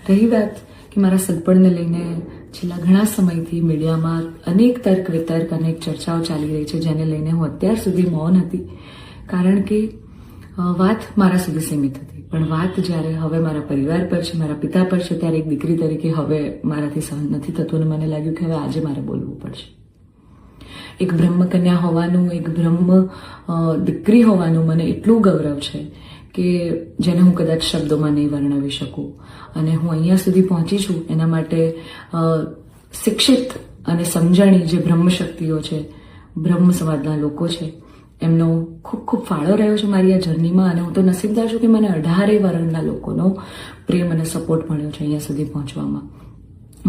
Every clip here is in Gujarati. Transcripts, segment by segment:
રહી વાત કે મારા સગપણને લઈને છેલ્લા ઘણા સમયથી મીડિયામાં અનેક તર્ક વિતર્ક અનેક ચર્ચાઓ ચાલી રહી છે, જેને લઈને હું અત્યાર સુધી મૌન હતી, કારણ કે વાત મારા સુધી સીમિત હતી. પણ વાત જ્યારે હવે મારા પરિવાર પર છે, મારા પિતા પર છે, ત્યારે એક દીકરી તરીકે હવે મારાથી સહન નથી થતું અને મને લાગ્યું કે હવે આજે મારે બોલવું પડશે. એક બ્રહ્મકન્યા હોવાનું, એક બ્રહ્મ દીકરી હોવાનું મને એટલું ગૌરવ છે કે જેને હું કદાચ શબ્દોમાં નહીં વર્ણવી શકું. અને હું અહીંયા સુધી પહોંચી છું એના માટે શિક્ષિત અને સમજણી જે બ્રહ્મશક્તિઓ છે, બ્રહ્મ સમાજના લોકો છે, એમનો ખૂબ ખૂબ ફાળો રહ્યો છે મારી આ જર્નીમાં. અને હું તો નસીબદાર છું કે મને 18 વર્ણના લોકોનો પ્રેમ અને સપોર્ટ મળ્યો છે અહીંયા સુધી પહોંચવામાં.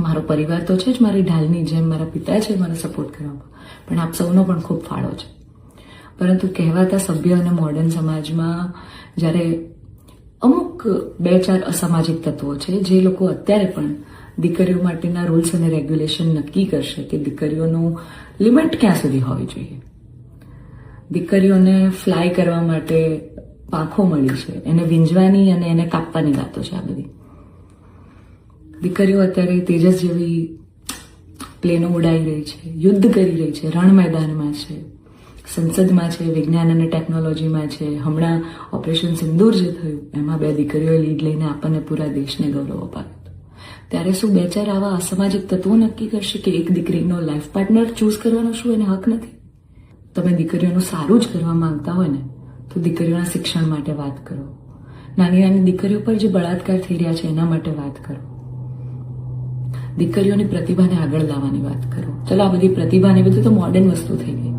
મારો પરિવાર તો છે જ, મારી ઢાલની જેમ મારા પિતા છે મને સપોર્ટ કરવામાં, પણ આપ સૌનો પણ ખૂબ ફાળો છે. પરંતુ કહેવાતા સભ્ય અને મોડર્ન સમાજમાં જ્યારે અમુક 2-4 અસામાજિક તત્વો છે જે લોકો અત્યારે પણ દીકરીઓ માટેના રૂલ્સ અને રેગ્યુલેશન નક્કી કરશે કે દીકરીઓનું લિમિટ ક્યાં સુધી હોવી જોઈએ, દીકરીઓને ફ્લાય કરવા માટે પાંખો મળી છે, એને વીંજવાની અને એને કાપવાની વાતો છે. આ બધી દીકરીઓ અત્યારે તેજસ જેવી પ્લેનો ઉડાઈ રહી છે, યુદ્ધ કરી રહી છે, રણ મેદાનમાં છે, સંસદમાં છે, વિજ્ઞાન અને ટેકનોલોજીમાં છે. હમણાં ઓપરેશન સિંદૂર જે થયું એમાં 2 દીકરીઓએ લીડ લઈને આપણને પૂરા દેશને ગૌરવ અપાવ્યું. ત્યારે શું 2-4 આવા અસામાજિક તત્વો નક્કી કરશે કે એક દીકરીનો લાઈફ પાર્ટનર ચૂઝ કરવાનો શું એને હક નથી? તમે દીકરીઓનું સારું જ કરવા માંગતા હોય ને તો દીકરીઓના શિક્ષણ માટે વાત કરો, નાની નાની દીકરીઓ પર જે બળાત્કાર થઈ રહ્યા છે એના માટે વાત કરો, દીકરીઓની પ્રતિભાને આગળ લાવવાની વાત કરો. ચલો આ બધી પ્રતિભાને બધું તો મોડર્ન વસ્તુ થઈ ગઈ.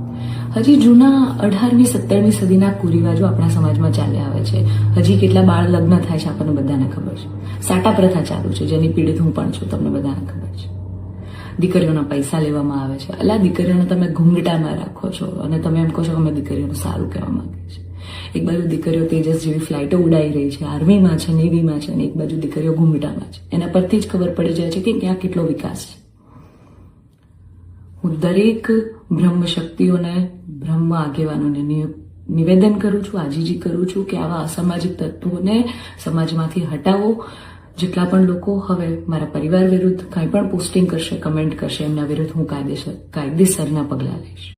હજી જૂના 18મી 17મી સદીના કુરિવાજો આપણા સમાજમાં ચાલ્યા આવે છે. હજી કેટલા બાળ લગ્ન થાય છે આપણને બધાને ખબર છે. સાટા પ્રથા ચાલુ છે જેની પીડિત હું પણ છું, તમને બધાને ખબર છે. દીકરીઓના પૈસા લેવામાં આવે છે. અલા દીકરીઓને તમે ઘૂંઘટામાં રાખો છો અને તમે એમ કહો છો કે અમે દીકરીઓનું સારું કહેવા માંગીએ છીએ. એક બાજુ દીકરીઓ તેજસ જેવી ફ્લાઇટો ઉડાઈ રહી છે, આર્મીમાં છે, નેવીમાં છે, અને એક બાજુ દીકરીઓ ઘૂંઘટામાં છે. એના પરથી જ ખબર પડી જાય છે કે ક્યાં કેટલો વિકાસ છે. હું દરેક બ્રહ્મ શક્તિઓને, બ્રહ્મ આગેવાનોને નિવેદન કરું છું, આજીજી કરું છું કે આવા અસામાજિક તત્વોને સમાજમાંથી હટાવો. જેટલા પણ લોકો હવે મારા પરિવાર વિરુદ્ધ કંઈ પણ પોસ્ટિંગ કરશે, કમેન્ટ કરશે, એમના વિરુદ્ધ હું કાયદેસરના પગલાં લઈશ.